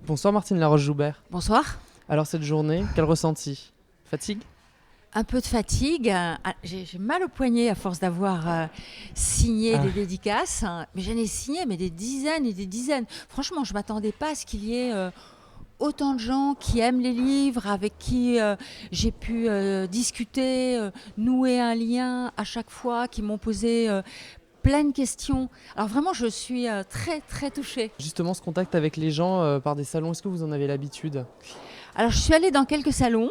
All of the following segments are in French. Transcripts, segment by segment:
Bonsoir Martine Laroche-Joubert. Bonsoir. Alors cette journée, quel ressenti? Fatigue? Un peu de fatigue. J'ai mal au poignet à force d'avoir signé Ah, des dédicaces. Mais j'en ai signé des dizaines et des dizaines. Franchement, je ne m'attendais pas à ce qu'il y ait autant de gens qui aiment les livres, avec qui j'ai pu discuter, nouer un lien à chaque fois, qui m'ont posé plein de questions. Alors vraiment, je suis très très touchée. justement, ce contact avec les gens par des salons, est-ce que vous en avez l'habitude? Alors je suis allée dans quelques salons.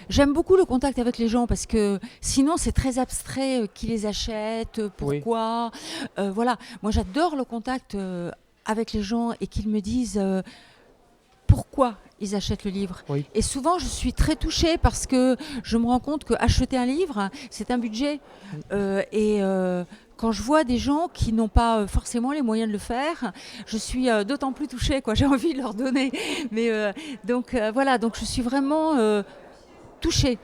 J'aime beaucoup le contact avec les gens parce que sinon c'est très abstrait, qui les achète, Oui, pourquoi. Voilà, moi j'adore le contact avec les gens et qu'ils me disent pourquoi ils achètent le livre. oui. Et souvent je suis très touchée parce que je me rends compte que acheter un livre, c'est un budget. Quand je vois des gens qui n'ont pas forcément les moyens de le faire, je suis d'autant plus touchée, quoi. J'ai envie de leur donner. Voilà, donc je suis vraiment touchée.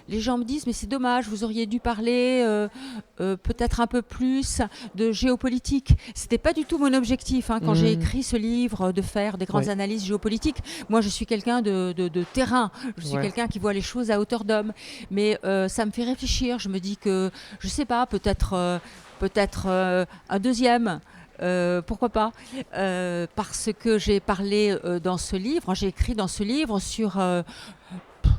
Les gens me disent mais c'est dommage, vous auriez dû parler peut-être un peu plus de géopolitique. C'était pas du tout mon objectif quand j'ai Mmh, écrit ce livre de faire des grandes ouais, analyses géopolitiques. Moi je suis quelqu'un de terrain, je suis ouais. quelqu'un qui voit les choses à hauteur d'homme. Mais ça me fait réfléchir. Je me dis que je sais pas, peut-être un deuxième. Pourquoi pas Parce que j'ai parlé dans ce livre, j'ai écrit dans ce livre sur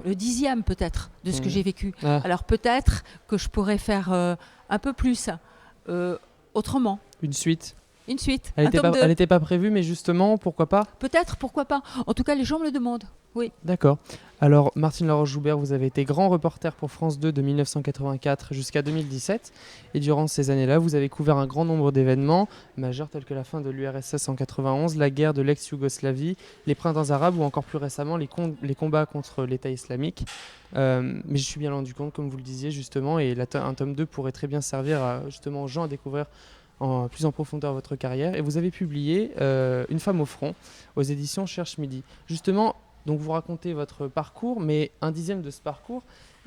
le dixième peut-être de ce que Mmh. j'ai vécu. Ah, Alors peut-être que je pourrais faire un peu plus euh, autrement. une suite. Une suite, Elle un n'était tome pas, elle 2. était pas prévue, mais justement, pourquoi pas? Peut-être, pourquoi pas. En tout cas, les gens me le demandent. Oui. D'accord. Alors, Martine Laroche-Joubert, vous avez été grand reporter pour France 2 de 1984 jusqu'à 2017. Et durant ces années-là, vous avez couvert un grand nombre d'événements majeurs tels que la fin de l'URSS en 91, la guerre de l'ex-Yougoslavie, les printemps arabes ou encore plus récemment les combats contre l'État islamique. Mais je suis bien rendu compte, comme vous le disiez justement, et un tome 2 pourrait très bien servir justement aux gens à découvrir plus en profondeur votre carrière. Et vous avez publié Une femme au front aux éditions Cherche Midi. Justement, donc vous racontez votre parcours, mais un dixième de ce parcours.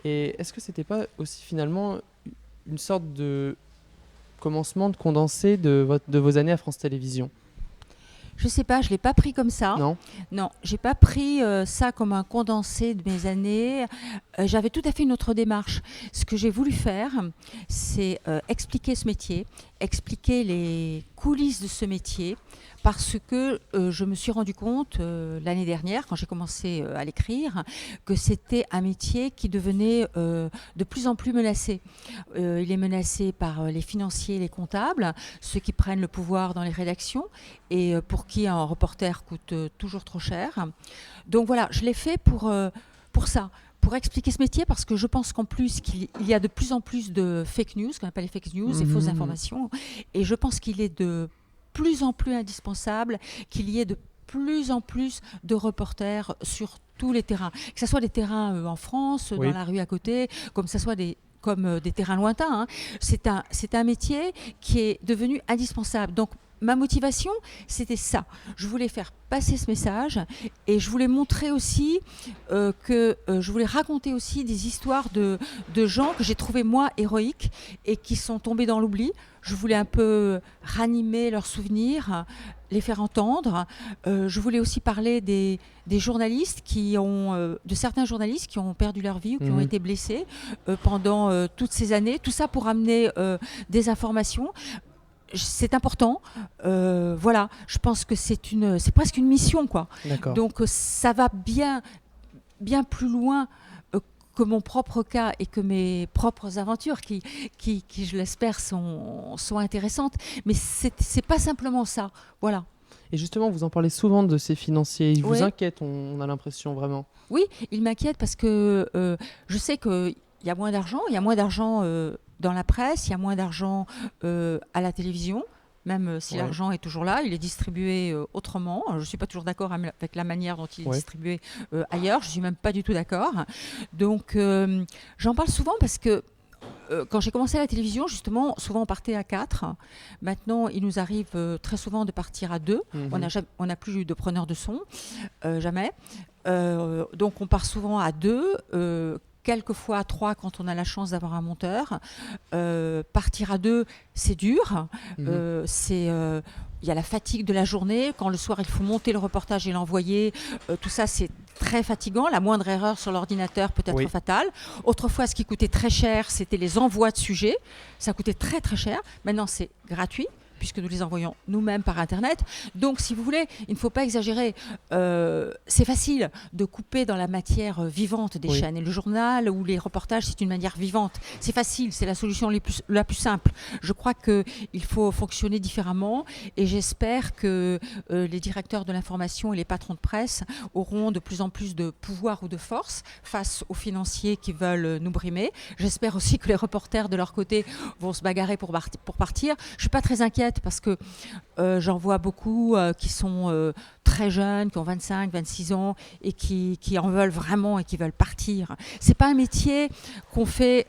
Et est-ce que c'était pas aussi finalement une sorte de commencement de condensé de vos années à France Télévisions? Je sais pas, je l'ai pas pris comme ça. Non? Non, j'ai pas pris ça comme un condensé de mes années. J'avais tout à fait une autre démarche. Ce que j'ai voulu faire, c'est expliquer ce métier, expliquer les coulisses de ce métier, parce que je me suis rendu compte l'année dernière, quand j'ai commencé à l'écrire, que c'était un métier qui devenait de plus en plus menacé. Il est menacé par les financiers, les comptables, ceux qui prennent le pouvoir dans les rédactions et pour qui un reporter coûte toujours trop cher. Donc voilà, je l'ai fait pour ça, pour expliquer ce métier, parce que je pense qu'en plus qu'il y a de plus en plus de fake news, ce qu'on appelle les fake news, et fausses Mhm. informations, et je pense qu'il est de plus en plus indispensable qu'il y ait de plus en plus de reporters sur tous les terrains, que ce soit des terrains en France, dans Oui. la rue à côté, comme ce soit des terrains lointains. C'est un métier qui est devenu indispensable. Donc ma motivation, c'était ça. Je voulais faire passer ce message et je voulais montrer aussi je voulais raconter aussi des histoires de gens que j'ai trouvés moi héroïques et qui sont tombés dans l'oubli. Je voulais un peu ranimer leurs souvenirs, les faire entendre. Je voulais aussi parler des journalistes de certains journalistes qui ont perdu leur vie ou qui ont Mhm. été blessés pendant toutes ces années. Tout ça pour amener des informations. C'est important. Voilà, je pense que c'est presque une mission, quoi. D'accord. Donc ça va bien plus loin que mon propre cas et que mes propres aventures qui je l'espère, sont intéressantes. Mais c'est pas simplement ça. Voilà. Et justement, vous en parlez souvent de ces financiers. Ils vous Oui, inquiètent, on a l'impression vraiment. oui, il m'inquiète parce que je sais qu'il y a moins d'argent. Il y a moins d'argent dans la presse, il y a moins d'argent à la télévision. Même si Ouais. l'argent est toujours là, il est distribué autrement. Je ne suis pas toujours d'accord avec la manière dont il est Ouais. distribué ailleurs. Je ne suis même pas du tout d'accord. Donc, j'en parle souvent parce que quand j'ai commencé à la télévision, justement, souvent on partait à 4. Maintenant, il nous arrive très souvent de partir à 2. Mhm. On n'a plus de preneur de son, jamais. Donc on part souvent à 2. quelquefois à 3 quand on a la chance d'avoir un monteur. Partir à 2, c'est dur. Il y a la fatigue de la journée. Quand le soir, il faut monter le reportage et l'envoyer, tout ça, c'est très fatigant. La moindre erreur sur l'ordinateur peut être fatale. Autrefois, ce qui coûtait très cher, c'était les envois de sujets. Ça coûtait très, très cher. Maintenant, c'est gratuit, puisque nous les envoyons nous-mêmes par Internet. Donc, si vous voulez, il ne faut pas exagérer. C'est facile de couper dans la matière vivante des chaînes. Et le journal ou les reportages, c'est une manière vivante. C'est facile, c'est la solution la plus simple. Je crois qu'il faut fonctionner différemment et j'espère que les directeurs de l'information et les patrons de presse auront de plus en plus de pouvoir ou de force face aux financiers qui veulent nous brimer. J'espère aussi que les reporters, de leur côté, vont se bagarrer pour partir. Je ne suis pas très inquiète parce que j'en vois beaucoup qui sont très jeunes, qui ont 25, 26 ans et qui en veulent vraiment et qui veulent partir. C'est pas un métier qu'on fait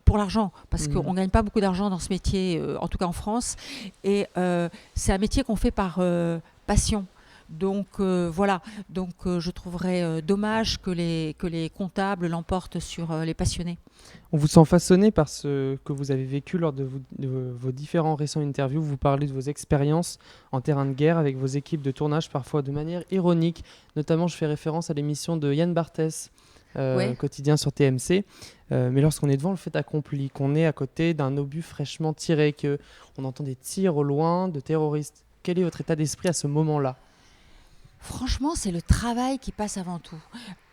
pour l'argent, parce qu'on ne gagne pas beaucoup d'argent dans ce métier, en tout cas en France, et c'est un métier qu'on fait par passion. Donc voilà, je trouverais dommage que les comptables l'emportent sur les passionnés. On vous sent façonné par ce que vous avez vécu lors de vos différents récents interviews. Vous parlez de vos expériences en terrain de guerre avec vos équipes de tournage, parfois de manière ironique. Notamment, je fais référence à l'émission de Yann Barthès, quotidien sur TMC. Mais lorsqu'on est devant le fait accompli, qu'on est à côté d'un obus fraîchement tiré, qu'on entend des tirs au loin de terroristes, quel est votre état d'esprit à ce moment-là ? Franchement, c'est le travail qui passe avant tout.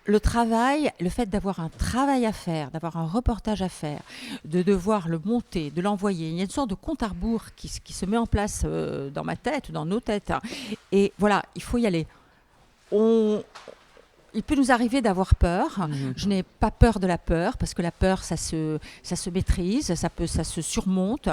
Le travail, le fait d'avoir un travail à faire, d'avoir un reportage à faire, de devoir le monter, de l'envoyer. Il y a une sorte de compte à rebours qui se met en place dans ma tête, dans nos têtes. Et voilà, il faut y aller. Il peut nous arriver d'avoir peur. Je n'ai pas peur de la peur, parce que la peur, ça se maîtrise, ça se surmonte.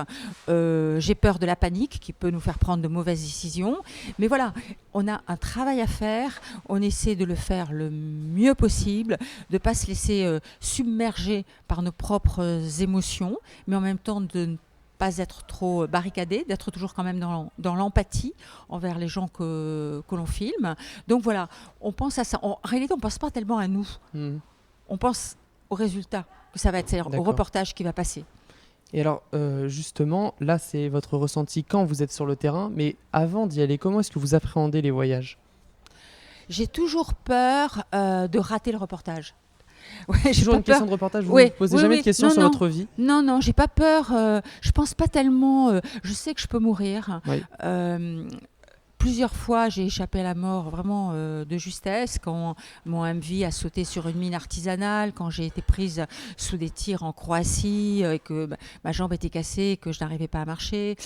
J'ai peur de la panique, qui peut nous faire prendre de mauvaises décisions. Mais voilà, on a un travail à faire. On essaie de le faire le mieux possible, de ne pas se laisser submerger par nos propres émotions, mais en même temps de ne pas être trop barricadé, d'être toujours quand même dans l'empathie envers les gens que l'on filme. Donc voilà, on pense à ça. En réalité, on ne pense pas tellement à nous. On pense au résultat que ça va être, c'est-à-dire au reportage qui va passer. Et alors, justement, là, c'est votre ressenti quand vous êtes sur le terrain, mais avant d'y aller, comment est-ce que vous appréhendez les voyages ? J'ai toujours peur de rater le reportage. Ouais, toujours une question de reportage, vous ne posez jamais de questions sur votre vie ? Non, j'ai pas peur. Je pense pas tellement. Je sais que je peux mourir. Oui. Plusieurs fois, j'ai échappé à la mort vraiment de justesse, quand mon MV a sauté sur une mine artisanale, quand j'ai été prise sous des tirs en Croatie, et que ma jambe était cassée, et que je n'arrivais pas à marcher.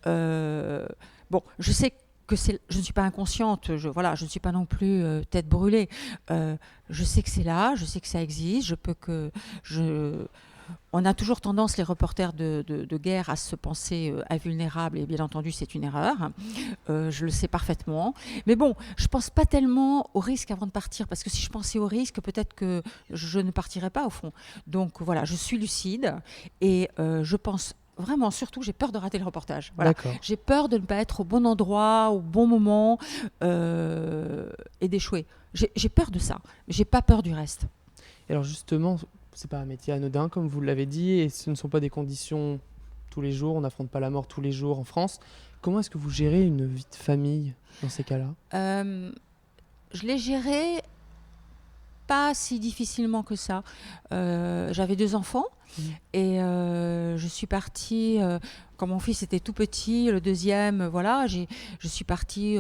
Bon, je sais que je ne suis pas inconsciente, je ne suis pas non plus tête brûlée. Je sais que c'est là, je sais que ça existe, on a toujours tendance, les reporters de guerre, à se penser invulnérables, et bien entendu, c'est une erreur. Je le sais parfaitement. Mais bon, je ne pense pas tellement au risque avant de partir, parce que si je pensais au risque, peut-être que je ne partirais pas, au fond. Donc voilà, je suis lucide et je pense vraiment, surtout, j'ai peur de rater le reportage. Voilà. J'ai peur de ne pas être au bon endroit, au bon moment et d'échouer. J'ai peur de ça, mais je n'ai pas peur du reste. Et alors justement, c'est pas un métier anodin, comme vous l'avez dit, et ce ne sont pas des conditions tous les jours, on n'affronte pas la mort tous les jours en France. Comment est-ce que vous gérez une vie de famille dans ces cas-là ? Je l'ai gérée pas si difficilement que ça. J'avais 2 enfants et je suis partie, quand mon fils était tout petit, le deuxième, voilà, je suis partie,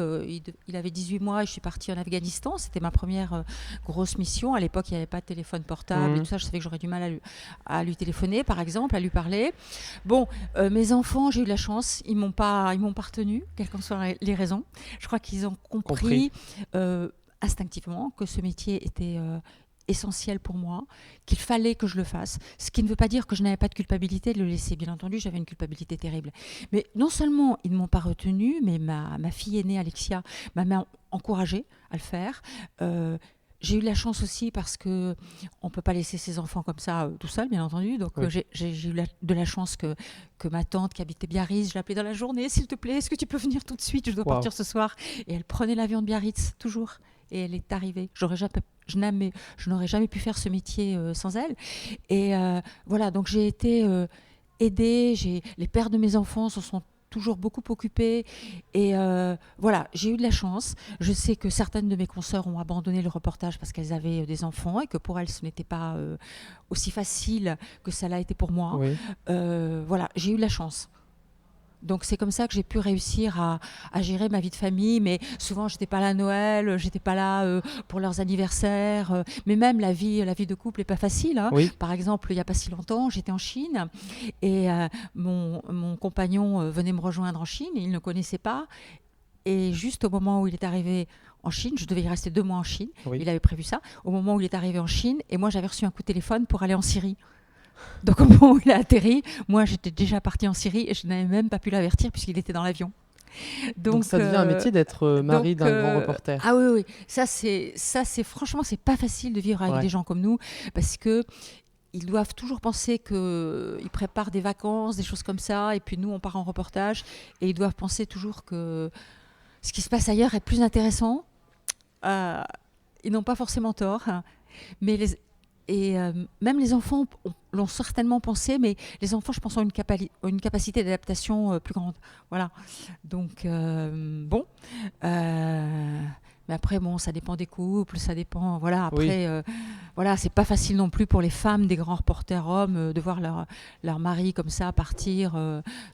il avait 18 mois et je suis partie en Afghanistan. C'était ma première grosse mission. À l'époque, il n'y avait pas de téléphone portable et tout ça. Je savais que j'aurais du mal à lui téléphoner, par exemple, à lui parler. Bon, mes enfants, j'ai eu de la chance. Ils m'ont pas retenu, quelles qu'en soient les raisons. Je crois qu'ils ont compris. Instinctivement que ce métier était essentiel pour moi, qu'il fallait que je le fasse, ce qui ne veut pas dire que je n'avais pas de culpabilité de le laisser. Bien entendu, j'avais une culpabilité terrible. Mais non seulement ils ne m'ont pas retenue, mais ma fille aînée, Alexia, m'a encouragée à le faire. J'ai eu de la chance aussi parce qu'on ne peut pas laisser ses enfants comme ça tout seuls, bien entendu. Donc j'ai eu de la chance que ma tante qui habitait Biarritz, je l'appelais dans la journée, s'il te plaît, est-ce que tu peux venir tout de suite, je dois partir ce soir. Et elle prenait l'avion de Biarritz, toujours. et elle est arrivée. Je n'aurais jamais pu faire ce métier sans elle. Et voilà, donc j'ai été aidée. Les pères de mes enfants se sont toujours beaucoup occupés. Et voilà, j'ai eu de la chance. Je sais que certaines de mes consoeurs ont abandonné le reportage parce qu'elles avaient des enfants et que pour elles, ce n'était pas aussi facile que ça l'a été pour moi. Oui. Voilà, j'ai eu de la chance. Donc c'est comme ça que j'ai pu réussir à gérer ma vie de famille, mais souvent j'étais pas là à Noël, j'étais pas là pour leurs anniversaires, mais même la vie de couple est pas facile, hein. Oui. Par exemple, il y a pas si longtemps, j'étais en Chine et mon compagnon venait me rejoindre en Chine, il ne connaissait pas, et juste au moment où il est arrivé en Chine, je devais y rester 2 mois en Chine, Oui. il avait prévu ça, au moment où il est arrivé en Chine, et moi j'avais reçu un coup de téléphone pour aller en Syrie. Donc au moment où il a atterri, moi j'étais déjà partie en Syrie et je n'avais même pas pu l'avertir puisqu'il était dans l'avion. Donc ça devient un métier d'être mari d'un grand reporter. Ah oui, oui, ça c'est franchement, c'est pas facile de vivre avec Ouais. des gens comme nous parce que ils doivent toujours penser qu'ils préparent des vacances, des choses comme ça, et puis nous on part en reportage et ils doivent penser toujours que ce qui se passe ailleurs est plus intéressant. Ils n'ont pas forcément tort, hein, mais même les enfants l'ont certainement pensé, mais les enfants, je pense, ont une capacité d'adaptation plus grande. Voilà. Donc, bon. Mais après, bon, ça dépend des couples, ça dépend. Voilà, après, voilà, c'est pas facile non plus pour les femmes des grands reporters hommes de voir leur mari comme ça partir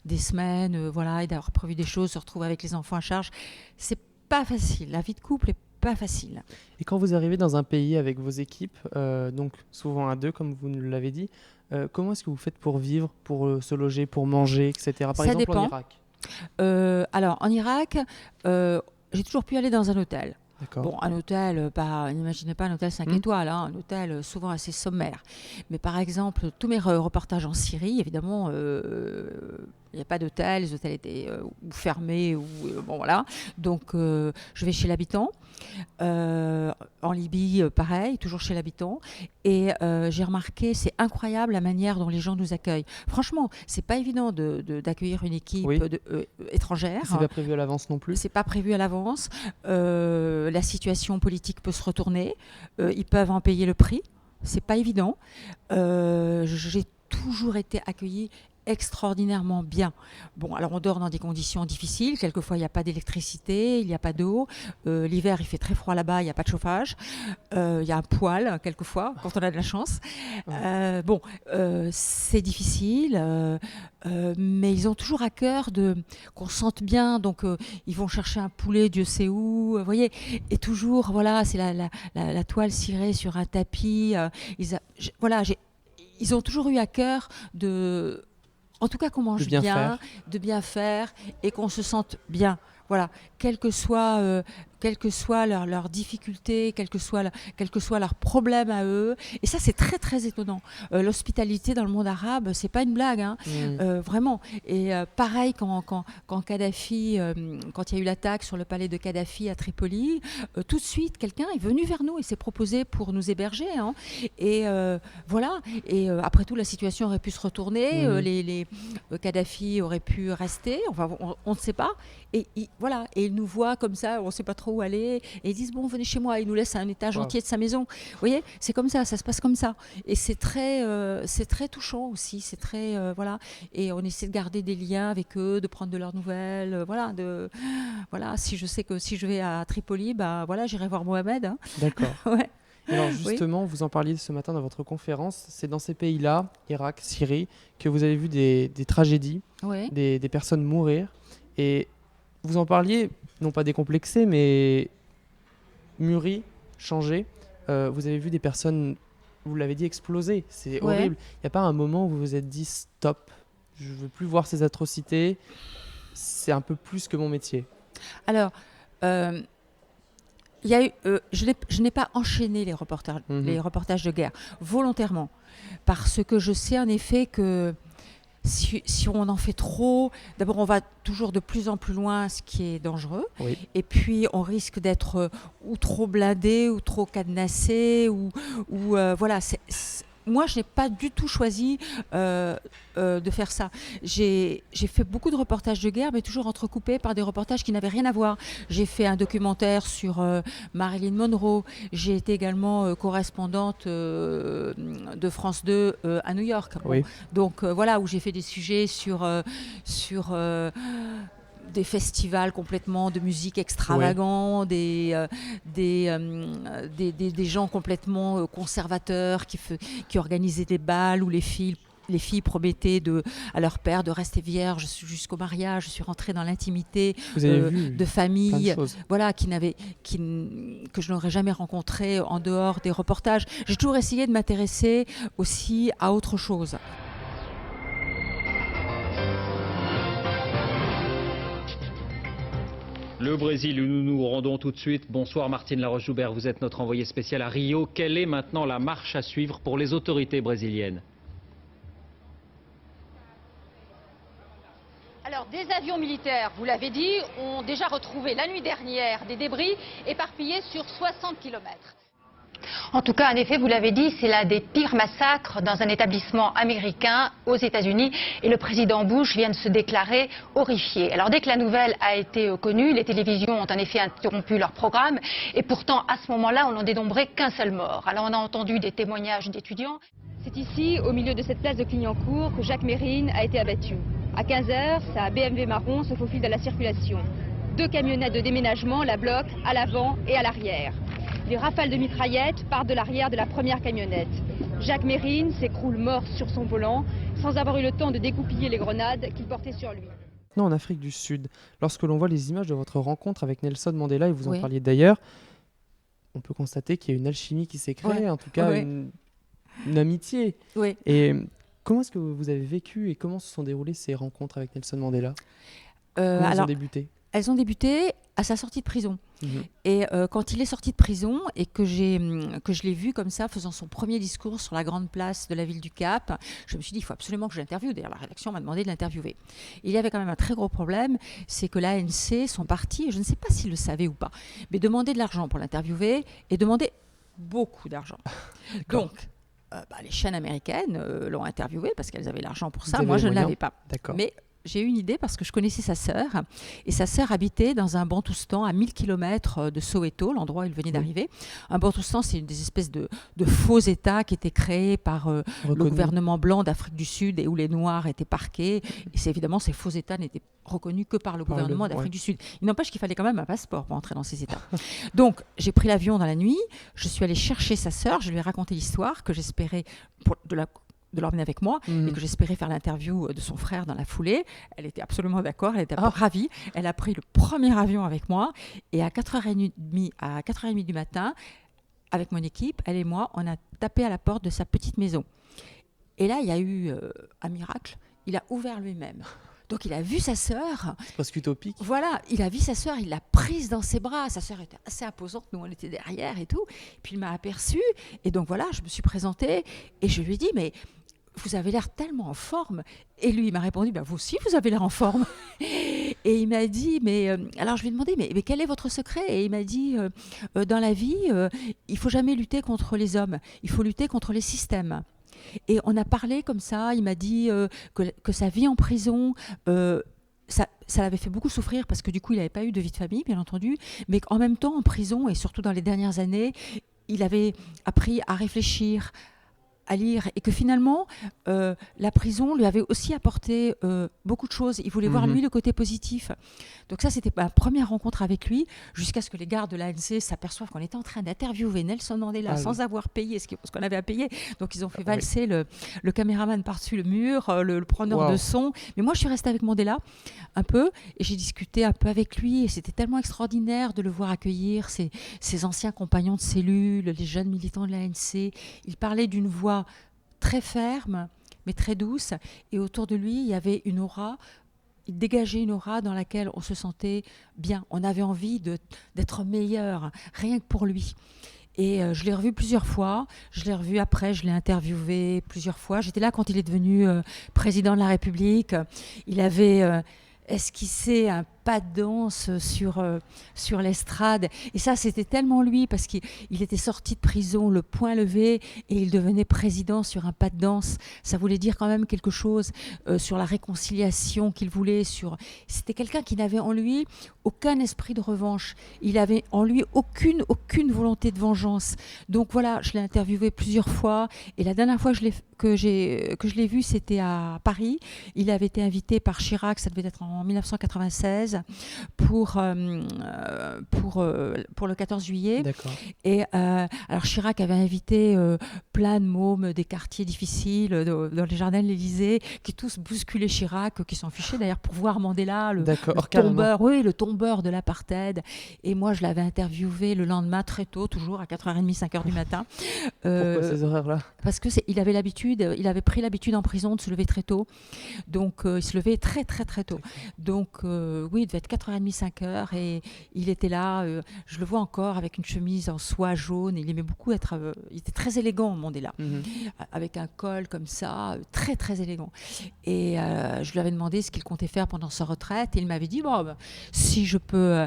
des semaines, voilà, et d'avoir prévu des choses, se retrouver avec les enfants à charge. C'est pas facile. La vie de couple est pas facile. Et quand vous arrivez dans un pays avec vos équipes, donc souvent à deux, comme vous nous l'avez dit, comment est-ce que vous faites pour vivre, pour se loger, pour manger, etc. Par Ça exemple dépend. en Irak. Alors, en Irak, j'ai toujours pu aller dans un hôtel. D'accord. Bon, un hôtel, n'imaginez pas un hôtel 5 étoiles, hein, un hôtel souvent assez sommaire. Mais par exemple, tous mes reportages en Syrie, évidemment, il n'y a pas d'hôtel, les hôtels étaient ou fermés, ou bon voilà. Donc, je vais chez l'habitant. En Libye, pareil, toujours chez l'habitant. Et j'ai remarqué, c'est incroyable la manière dont les gens nous accueillent. Franchement, c'est pas évident d'accueillir une équipe Oui. étrangère. C'est pas prévu à l'avance non plus. C'est pas prévu à l'avance. La situation politique peut se retourner. Ils peuvent en payer le prix. C'est pas évident. J'ai toujours été accueillie extraordinairement bien. Bon, alors on dort dans des conditions difficiles. Quelquefois, il n'y a pas d'électricité, il n'y a pas d'eau. L'hiver, il fait très froid là-bas, il n'y a pas de chauffage. Il y a un poêle, quelquefois, quand on a de la chance. Bon, c'est difficile, mais ils ont toujours à cœur qu'on se sente bien. Donc, ils vont chercher un poulet, Dieu sait où, vous voyez. Et toujours, voilà, c'est la toile cirée sur un tapis. Ils ont toujours eu à cœur en tout cas qu'on mange bien, de bien faire et qu'on se sente bien. Voilà, quelles que soient leurs difficultés, quels que soient leurs problèmes à eux. Et ça, c'est très, très étonnant. L'hospitalité dans le monde arabe, c'est pas une blague, hein, vraiment. Et pareil, quand Kadhafi, quand il y a eu l'attaque sur le palais de Kadhafi à Tripoli, tout de suite, quelqu'un est venu vers nous et s'est proposé pour nous héberger. Hein. Et voilà. Et après tout, la situation aurait pu se retourner. Les Kadhafi auraient pu rester. Enfin, on ne sait pas. Et voilà, et ils nous voient comme ça, on ne sait pas trop où aller, et ils disent bon, venez chez moi, ils nous laissent un étage entier de sa maison. Vous voyez, c'est comme ça se passe comme ça. Et c'est très touchant aussi, c'est très voilà. Et on essaie de garder des liens avec eux, de prendre de leurs nouvelles, voilà. Si je sais que si je vais à Tripoli, bah voilà, j'irai voir Mohamed. Hein. D'accord. Ouais. Alors justement, vous en parliez ce matin dans votre conférence, c'est dans ces pays-là, Irak, Syrie, que vous avez vu des tragédies, des personnes mourir, et vous en parliez, non pas décomplexé, mais mûri, changé. Vous avez vu des personnes, vous l'avez dit, exploser. C'est horrible. Il n'y a pas un moment où vous vous êtes dit stop, je ne veux plus voir ces atrocités, c'est un peu plus que mon métier. Alors, je n'ai pas enchaîné les reportages de guerre volontairement, parce que je sais en effet que si on en fait trop, d'abord on va toujours de plus en plus loin, ce qui est dangereux. Oui. Et puis on risque d'être ou trop blindé, ou trop cadenassé, ou voilà. moi, je n'ai pas du tout choisi de faire ça. J'ai fait beaucoup de reportages de guerre, mais toujours entrecoupés par des reportages qui n'avaient rien à voir. J'ai fait un documentaire sur Marilyn Monroe. J'ai été également correspondante de France 2 à New York. Bon, Oui. donc voilà, où j'ai fait des sujets sur des festivals complètement de musique extravagants, des gens complètement conservateurs qui organisaient des bals où les filles promettaient à leur père de rester vierges jusqu'au mariage. Je suis rentrée dans l'intimité Vous avez vu de plein de familles, choses. voilà, que je n'aurais jamais rencontrées en dehors des reportages. J'ai toujours essayé de m'intéresser aussi à autre chose. Le Brésil, où nous nous rendons tout de suite. Bonsoir Martine Laroche-Joubert, vous êtes notre envoyée spéciale à Rio. Quelle est maintenant la marche à suivre pour les autorités brésiliennes ? Alors, des avions militaires, vous l'avez dit, ont déjà retrouvé la nuit dernière des débris éparpillés sur 60 kilomètres. En tout cas, en effet, vous l'avez dit, c'est l'un des pires massacres dans un établissement américain aux États-Unis. Et le président Bush vient de se déclarer horrifié. Alors, dès que la nouvelle a été connue, les télévisions ont en effet interrompu leur programme. Et pourtant, à ce moment-là, on n'en dénombrait qu'un seul mort. Alors, on a entendu des témoignages d'étudiants. C'est ici, au milieu de cette place de Clignancourt, que Jacques Mérine a été abattu. À 15h, sa BMW marron se faufile dans la circulation. 2 camionnettes de déménagement la bloquent à l'avant et à l'arrière. Les rafales de mitraillettes partent de l'arrière de la première camionnette. Jacques Mérine s'écroule mort sur son volant, sans avoir eu le temps de découpiller les grenades qu'il portait sur lui. Non, en Afrique du Sud, lorsque l'on voit les images de votre rencontre avec Nelson Mandela, et vous en Oui. parliez d'ailleurs, on peut constater qu'il y a une alchimie qui s'est créée, Ouais. en tout cas Ouais. une amitié. Oui. Et comment est-ce que vous avez vécu et comment se sont déroulées ces rencontres avec Nelson Mandela? Comment elles ont Alors, débuté? elles ont débuté à sa sortie de prison. Mhm. Et quand il est sorti de prison et que je l'ai vu comme ça, faisant son premier discours sur la grande place de la ville du Cap, je me suis dit, il faut absolument que je l'interviewe. D'ailleurs, la rédaction m'a demandé de l'interviewer. Il y avait quand même un très gros problème, c'est que l'ANC, son parti, je ne sais pas s'il le savait ou pas, mais demandait de l'argent pour l'interviewer et demandait beaucoup d'argent. D'accord. Donc, les chaînes américaines l'ont interviewé parce qu'elles avaient l'argent pour ça. avez Moi, les je ne moyens. l'avais pas. D'accord. Mais j'ai eu une idée parce que je connaissais sa sœur. Et sa sœur habitait dans un bantoustan à 1000 km de Soweto, l'endroit où il venait d'arriver. Un bantoustan, c'est une des espèces de faux États qui étaient créés par le Reconnu. gouvernement blanc d'Afrique du Sud et où les Noirs étaient parqués. Et évidemment, ces faux États n'étaient reconnus que par le Par le- gouvernement d'Afrique ouais. du Sud. Il n'empêche qu'il fallait quand même un passeport pour entrer dans ces États. Donc, j'ai pris l'avion dans la nuit. Je suis allée chercher sa sœur. Je lui ai raconté l'histoire que j'espérais de l'emmener avec moi Mhm. et que j'espérais faire l'interview de son frère dans la foulée. Elle était absolument d'accord, elle était Ah. ravie. Elle a pris le premier avion avec moi et à 4h30 du matin, avec mon équipe, elle et moi, on a tapé à la porte de sa petite maison. Et là, il y a eu un miracle. Il a ouvert lui-même. Donc, il a vu sa sœur. C'est presque utopique. Voilà, il a vu sa sœur, il l'a prise dans ses bras. Sa sœur était assez imposante, nous on était derrière et tout. Puis il m'a aperçue et donc voilà, je me suis présentée et je lui ai dit mais vous avez l'air tellement en forme. Et lui il m'a répondu vous aussi vous avez l'air en forme. Et il m'a dit alors je lui ai demandé mais quel est votre secret? Et il m'a dit dans la vie il faut jamais lutter contre les hommes, il faut lutter contre les systèmes. Et on a parlé comme ça, il m'a dit que sa vie en prison, ça l'avait fait beaucoup souffrir parce que du coup, il n'avait pas eu de vie de famille, bien entendu, mais qu'en même temps, en prison, et surtout dans les dernières années, il avait appris à réfléchir, à lire, et que finalement, la prison lui avait aussi apporté beaucoup de choses. Il voulait voir, lui, le côté positif. Donc ça, c'était ma première rencontre avec lui, jusqu'à ce que les gardes de l'ANC s'aperçoivent qu'on était en train d'interviewer Nelson Mandela sans avoir payé ce qu'on avait à payer. Donc ils ont fait valser le caméraman par-dessus le mur, le preneur de son. Mais moi, je suis restée avec Mandela un peu, et j'ai discuté un peu avec lui, et c'était tellement extraordinaire de le voir accueillir ses anciens compagnons de cellule, les jeunes militants de l'ANC. Il parlait d'une voix très ferme, mais très douce, et autour de lui, il y avait une aura. Il dégageait une aura dans laquelle on se sentait bien. On avait envie d'être meilleur, rien que pour lui. Et je l'ai revu plusieurs fois. Je l'ai revu après, je l'ai interviewé plusieurs fois. J'étais là quand il est devenu président de la République. Il avait esquissé un pas de danse sur l'estrade. Et ça, c'était tellement lui, parce qu'il était sorti de prison, le poing levé, et il devenait président sur un pas de danse. Ça voulait dire quand même quelque chose sur la réconciliation qu'il voulait. C'était quelqu'un qui n'avait en lui aucun esprit de revanche. Il avait en lui aucune volonté de vengeance. Donc voilà, je l'ai interviewé plusieurs fois, et la dernière fois que je l'ai vu, c'était à Paris. Il avait été invité par Chirac, ça devait être en 1996, pour le 14 juillet. D'accord. Et alors Chirac avait invité plein de mômes des quartiers difficiles dans les jardins de l'Élysée, qui tous bousculaient Chirac, qui s'en fichaient d'ailleurs pour voir Mandela, le tombeur, oui, le tombeur de l'apartheid. Et moi, je l'avais interviewé le lendemain très tôt, toujours à 4h30, 5h du matin. Pourquoi ces horaires-là? Parce qu'il avait pris l'habitude en prison de se lever très tôt. Donc, il se levait très, très, très tôt. Donc, oui, il devait être 4h30, 5h. Et il était là, je le vois encore, avec une chemise en soie jaune. Il aimait beaucoup être... il était très élégant, Mandela. Avec un col comme ça, très, très élégant. Et je lui avais demandé ce qu'il comptait faire pendant sa retraite. Et il m'avait dit, bon, si je peux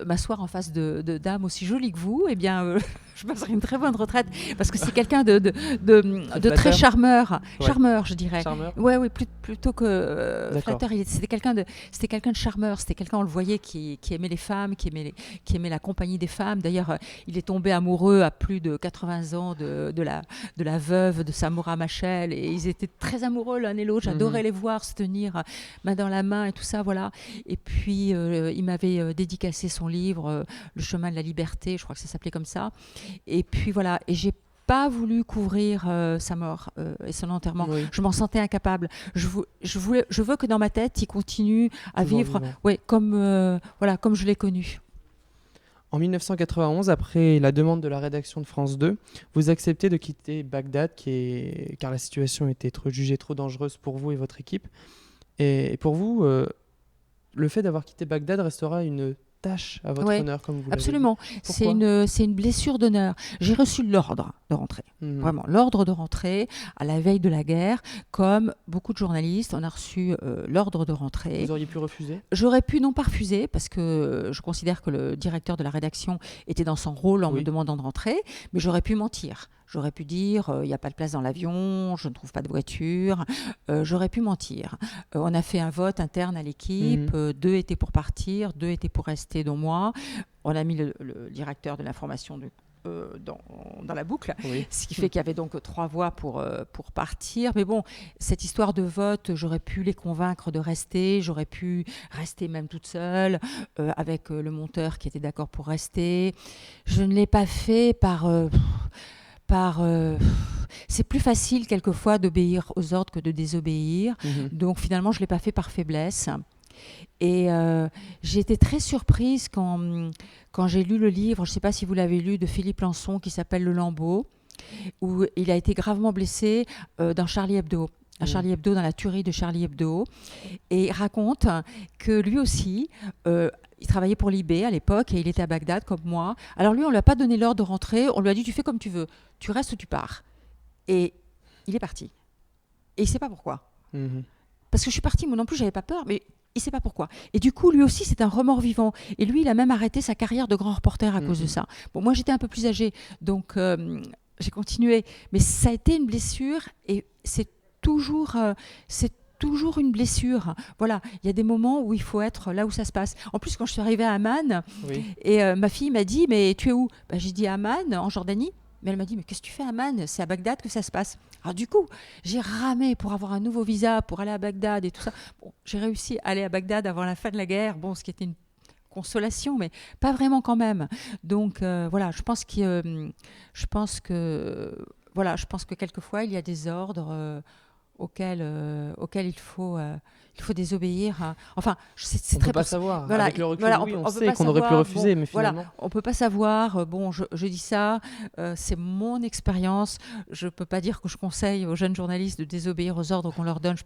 m'asseoir en face de dames aussi jolies que vous, eh bien, je passerai une très bonne retraite. Parce que c'est quelqu'un de très charmeur, je dirais. Oui, plutôt que flatteur. C'était quelqu'un de charmeur. C'était quelqu'un, on le voyait, qui aimait les femmes, qui aimait la compagnie des femmes. D'ailleurs, il est tombé amoureux à plus de 80 ans de la veuve de Samora Machel. Et ils étaient très amoureux l'un et l'autre. J'adorais les voir se tenir main dans la main et tout ça, voilà. Et puis, il m'avait dédicacé son livre, Le chemin de la liberté, je crois que ça s'appelait comme ça. Et puis voilà, et j'ai pas voulu couvrir sa mort et son enterrement. Oui. Je m'en sentais incapable. Je veux que dans ma tête, il continue à vivre, comme je l'ai connu. En 1991, après la demande de la rédaction de France 2, vous acceptez de quitter Bagdad, car la situation était jugée trop dangereuse pour vous et votre équipe. Et pour vous, le fait d'avoir quitté Bagdad restera une tâche à votre honneur, comme vous absolument. L'avez dit. C'est une blessure d'honneur. J'ai reçu l'ordre de rentrer. Vraiment, l'ordre de rentrer à la veille de la guerre. Comme beaucoup de journalistes, on a reçu l'ordre de rentrer. Vous auriez pu refuser ? J'aurais pu non pas refuser, parce que je considère que le directeur de la rédaction était dans son rôle en me demandant de rentrer, mais j'aurais pu mentir. J'aurais pu dire, il n'y a pas de place dans l'avion, je ne trouve pas de voiture. J'aurais pu mentir. On a fait un vote interne à l'équipe. 2 étaient pour partir, 2 étaient pour rester, dont moi. On a mis le directeur de l'information dans la boucle, ce qui fait qu'il y avait donc 3 voix pour partir. Mais bon, cette histoire de vote, j'aurais pu les convaincre de rester. J'aurais pu rester même toute seule, avec le monteur qui était d'accord pour rester. Je ne l'ai pas fait c'est plus facile quelquefois d'obéir aux ordres que de désobéir. Donc finalement, je ne l'ai pas fait par faiblesse. Et j'ai été très surprise quand j'ai lu le livre, je ne sais pas si vous l'avez lu, de Philippe Lançon, qui s'appelle Le Lambeau, où il a été gravement blessé dans Charlie Hebdo. À Charlie Hebdo, dans la tuerie de Charlie Hebdo. Et il raconte que lui aussi... il travaillait pour Libé à l'époque et il était à Bagdad comme moi. Alors lui, on ne lui a pas donné l'ordre de rentrer. On lui a dit, tu fais comme tu veux. Tu restes ou tu pars. Et il est parti. Et il ne sait pas pourquoi. Parce que je suis partie, moi non plus, je n'avais pas peur, mais il ne sait pas pourquoi. Et du coup, lui aussi, c'est un remords vivant. Et lui, il a même arrêté sa carrière de grand reporter à cause de ça. Bon, moi, j'étais un peu plus âgée, donc j'ai continué. Mais ça a été une blessure et c'est toujours une blessure. Voilà, il y a des moments où il faut être là où ça se passe. En plus, quand je suis arrivée à Amman, et ma fille m'a dit, mais tu es où ? J'ai dit à Amman, en Jordanie. Mais elle m'a dit, mais qu'est-ce que tu fais à Amman ? C'est à Bagdad que ça se passe. Alors du coup, j'ai ramé pour avoir un nouveau visa, pour aller à Bagdad et tout ça. Bon, j'ai réussi à aller à Bagdad avant la fin de la guerre, ce qui était une consolation, mais pas vraiment quand même. Donc voilà, je pense que quelquefois, il y a des ordres... auquel il faut désobéir. Enfin, c'est très... On ne peut pas savoir. Voilà, avec le recul, on sait qu'on aurait pu refuser, mais finalement... Voilà, on ne peut pas savoir. Bon, je dis ça, c'est mon expérience. Je ne peux pas dire que je conseille aux jeunes journalistes de désobéir aux ordres qu'on leur donne. Je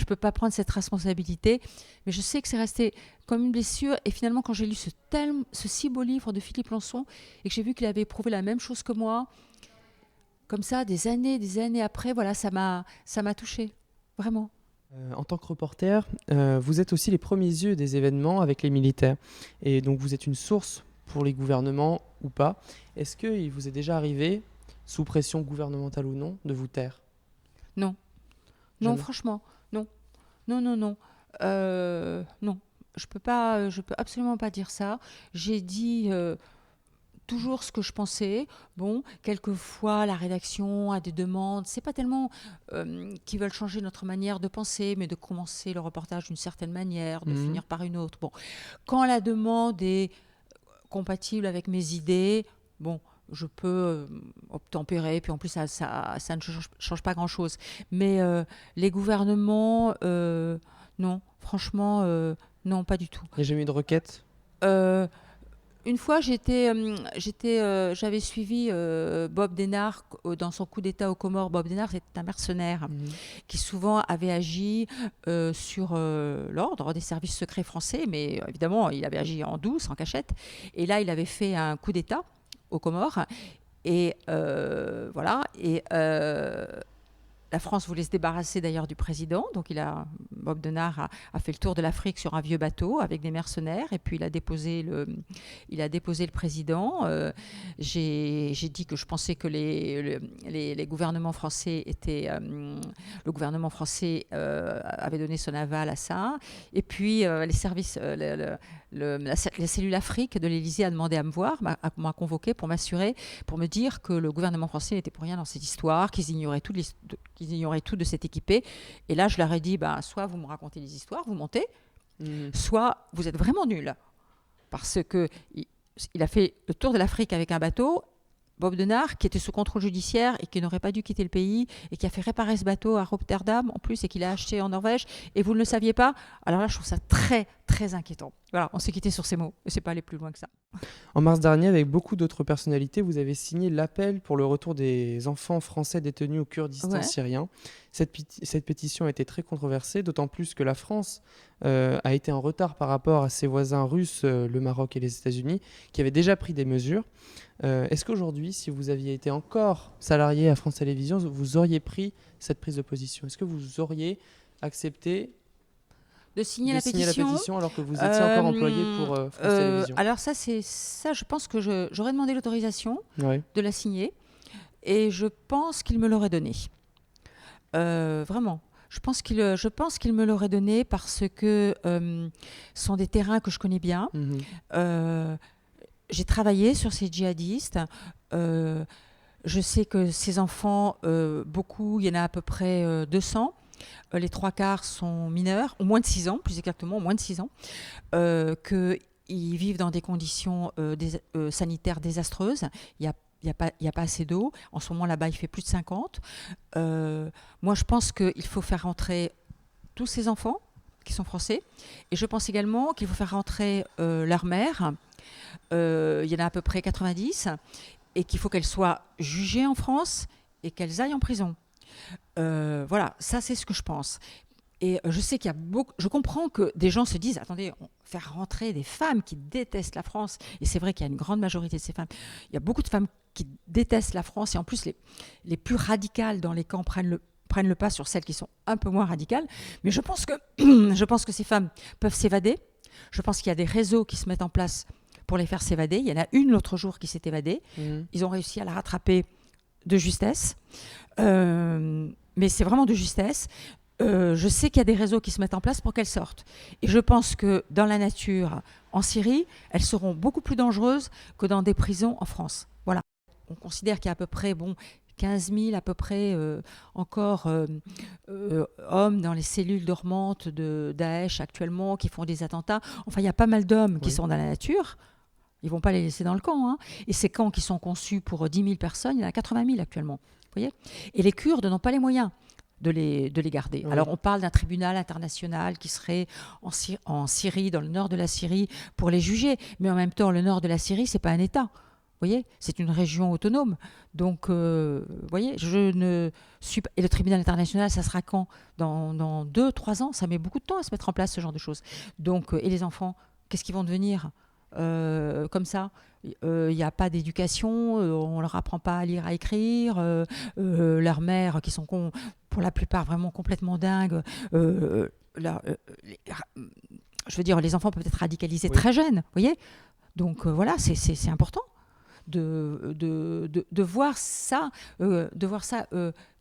peux pas prendre cette responsabilité. Mais je sais que c'est resté comme une blessure. Et finalement, quand j'ai lu ce si beau livre de Philippe Lançon et que j'ai vu qu'il avait éprouvé la même chose que moi, comme ça, des années après, voilà, ça m'a touchée, vraiment. En tant que reporter, vous êtes aussi les premiers yeux des événements avec les militaires. Et donc vous êtes une source pour les gouvernements ou pas. Est-ce qu'il vous est déjà arrivé, sous pression gouvernementale ou non, de vous taire? Non. Non, Jamais. franchement, non. Non, non, non. Non. Je peux absolument pas dire ça. J'ai dit toujours ce que je pensais. Bon, quelquefois, la rédaction a des demandes. C'est pas tellement qu'ils veulent changer notre manière de penser, mais de commencer le reportage d'une certaine manière, de finir par une autre. Bon, quand la demande est compatible avec mes idées, bon, je peux obtempérer. Puis en plus, ça ne change pas grand-chose. Mais les gouvernements, non, franchement, non, pas du tout. Il n'y a jamais eu de requête? Euh, Une fois, j'avais suivi Bob Denard dans son coup d'État aux Comores. Bob Denard, c'était un mercenaire qui souvent avait agi sur l'ordre des services secrets français, mais évidemment, il avait agi en douce, en cachette. Et là, il avait fait un coup d'État aux Comores. Et voilà. Et la France voulait se débarrasser d'ailleurs du président, donc Bob Denard a fait le tour de l'Afrique sur un vieux bateau avec des mercenaires, et puis il a déposé le président. J'ai dit que je pensais que les gouvernements français le gouvernement français avait donné son aval à ça, et puis les services, la cellule Afrique de l'Élysée a demandé à me voir, m'a convoqué pour m'assurer, pour me dire que le gouvernement français n'était pour rien dans cette histoire, qu'ils ignoraient tout de cette équipée. Et là, je leur ai dit, soit vous me racontez des histoires, vous montez, soit vous êtes vraiment nuls. Parce qu'il a fait le tour de l'Afrique avec un bateau, Bob Denard, qui était sous contrôle judiciaire et qui n'aurait pas dû quitter le pays, et qui a fait réparer ce bateau à Rotterdam, en plus, et qu'il a acheté en Norvège, et vous ne le saviez pas. Alors là, je trouve ça très, très inquiétant. Voilà, on s'est quitté sur ces mots, et c'est pas aller plus loin que ça. En mars dernier, avec beaucoup d'autres personnalités, vous avez signé l'appel pour le retour des enfants français détenus au Kurdistan syrien. Cette pétition a été très controversée, d'autant plus que la France a été en retard par rapport à ses voisins russes, le Maroc et les États-Unis, qui avaient déjà pris des mesures. Est-ce qu'aujourd'hui, si vous aviez été encore salarié à France Télévisions, vous auriez pris cette prise de position? Est-ce que vous auriez accepté de signer la pétition alors que vous étiez encore employé pour France Télévisions? Alors ça, je pense que j'aurais demandé l'autorisation de la signer, et je pense qu'il me l'aurait donnée. Vraiment. Je pense qu'il me l'aurait donné parce que ce sont des terrains que je connais bien. J'ai travaillé sur ces djihadistes. Je sais que ces enfants, beaucoup, il y en a à peu près 200. Les 3/4 sont mineurs, ont moins de 6 ans, plus exactement, moins de 6 ans, qu'ils vivent dans des conditions sanitaires désastreuses. Il n'y a pas assez d'eau. En ce moment, là-bas, il fait plus de 50. Moi, je pense qu'il faut faire rentrer tous ces enfants qui sont français. Et je pense également qu'il faut faire rentrer leur mère. Il y en a à peu près 90. Et qu'il faut qu'elles soient jugées en France et qu'elles aillent en prison. Voilà, ça, c'est ce que je pense. Et je sais qu'il y a beaucoup. Je comprends que des gens se disent, attendez, faire rentrer des femmes qui détestent la France. Et c'est vrai qu'il y a une grande majorité de ces femmes. Il y a beaucoup de femmes qui détestent la France, et en plus les plus radicales dans les camps prennent le pas sur celles qui sont un peu moins radicales. Mais je pense que ces femmes peuvent s'évader. Je pense qu'il y a des réseaux qui se mettent en place pour les faire s'évader. Il y en a une l'autre jour qui s'est évadée. Ils ont réussi à la rattraper de justesse. Mais c'est vraiment de justesse. Je sais qu'il y a des réseaux qui se mettent en place pour qu'elles sortent. Et je pense que dans la nature, en Syrie, elles seront beaucoup plus dangereuses que dans des prisons en France. Voilà. On considère qu'il y a à peu près 15 000 à peu près encore hommes dans les cellules dormantes de Daesh actuellement qui font des attentats. Enfin, il y a pas mal d'hommes qui sont dans la nature. Ils ne vont pas les laisser dans le camp. Hein. Et ces camps qui sont conçus pour 10 000 personnes, il y en a 80 000 actuellement. Vous voyez ? Et les Kurdes n'ont pas les moyens de les garder. Alors, on parle d'un tribunal international qui serait en Syrie, dans le nord de la Syrie, pour les juger. Mais en même temps, le nord de la Syrie, ce n'est pas un État. Vous voyez, c'est une région autonome. Donc, vous voyez, je ne suis pas... Et le tribunal international, ça sera quand ? Dans 2-3 ans. Ça met beaucoup de temps à se mettre en place, ce genre de choses. Donc, et les enfants, qu'est-ce qu'ils vont devenir ? comme ça. Il n'y a pas d'éducation, on ne leur apprend pas à lire, à écrire. Leurs mères, qui sont pour la plupart vraiment complètement dingues, je veux dire, les enfants peuvent être radicalisés très jeunes, vous voyez. Donc voilà, c'est important de voir ça,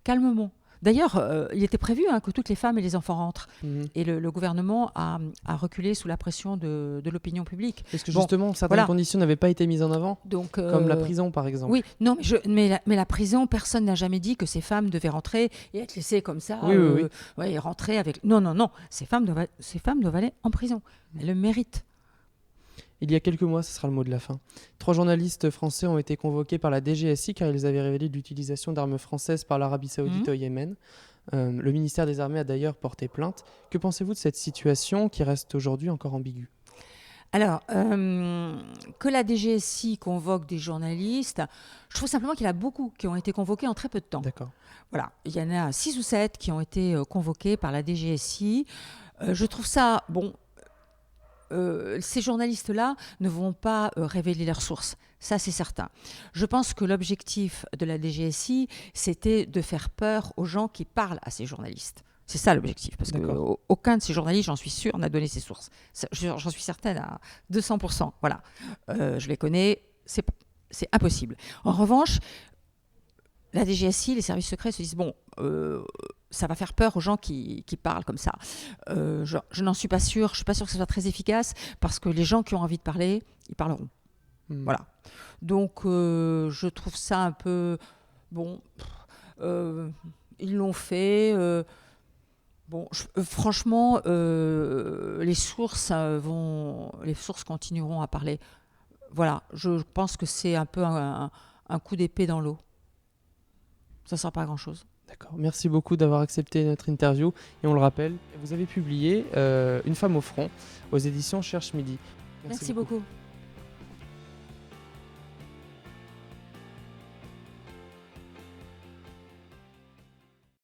calmement. D'ailleurs, il était prévu que toutes les femmes et les enfants rentrent. Et le gouvernement a reculé sous la pression de l'opinion publique. Parce que justement, certaines conditions n'avaient pas été mises en avant, donc, comme la prison, par exemple. Oui, non, mais la prison, personne n'a jamais dit que ces femmes devaient rentrer et être laissées comme ça. Oui. Ouais, rentrer avec... Non. Ces femmes doivent aller en prison. Elles le méritent. Il y a quelques mois, ce sera le mot de la fin. 3 journalistes français ont été convoqués par la DGSI car ils avaient révélé l'utilisation d'armes françaises par l'Arabie Saoudite au Yémen. Le ministère des Armées a d'ailleurs porté plainte. Que pensez-vous de cette situation qui reste aujourd'hui encore ambiguë ? Alors, que la DGSI convoque des journalistes, je trouve simplement qu'il y en a beaucoup qui ont été convoqués en très peu de temps. D'accord. Voilà, il y en a 6 ou 7 qui ont été convoqués par la DGSI. Je trouve ça, bon... ces journalistes-là ne vont pas révéler leurs sources. Ça, c'est certain. Je pense que l'objectif de la DGSI, c'était de faire peur aux gens qui parlent à ces journalistes. C'est ça l'objectif. Parce qu'aucun de ces journalistes, j'en suis sûre, n'a donné ses sources. J'en suis certaine à 200%. Voilà. Je les connais. C'est impossible. En revanche, la DGSI, les services secrets se disent, bon... ça va faire peur aux gens qui parlent comme ça. Je n'en suis pas sûre. Je ne suis pas sûre que ce soit très efficace parce que les gens qui ont envie de parler, ils parleront. Voilà. Donc, je trouve ça un peu... Bon, ils l'ont fait. Franchement, les sources continueront à parler. Voilà. Je pense que c'est un peu un coup d'épée dans l'eau. Ça ne sert pas à grand-chose. D'accord. Merci beaucoup d'avoir accepté notre interview. Et on le rappelle, vous avez publié Une femme au front aux éditions Cherche Midi. Merci beaucoup.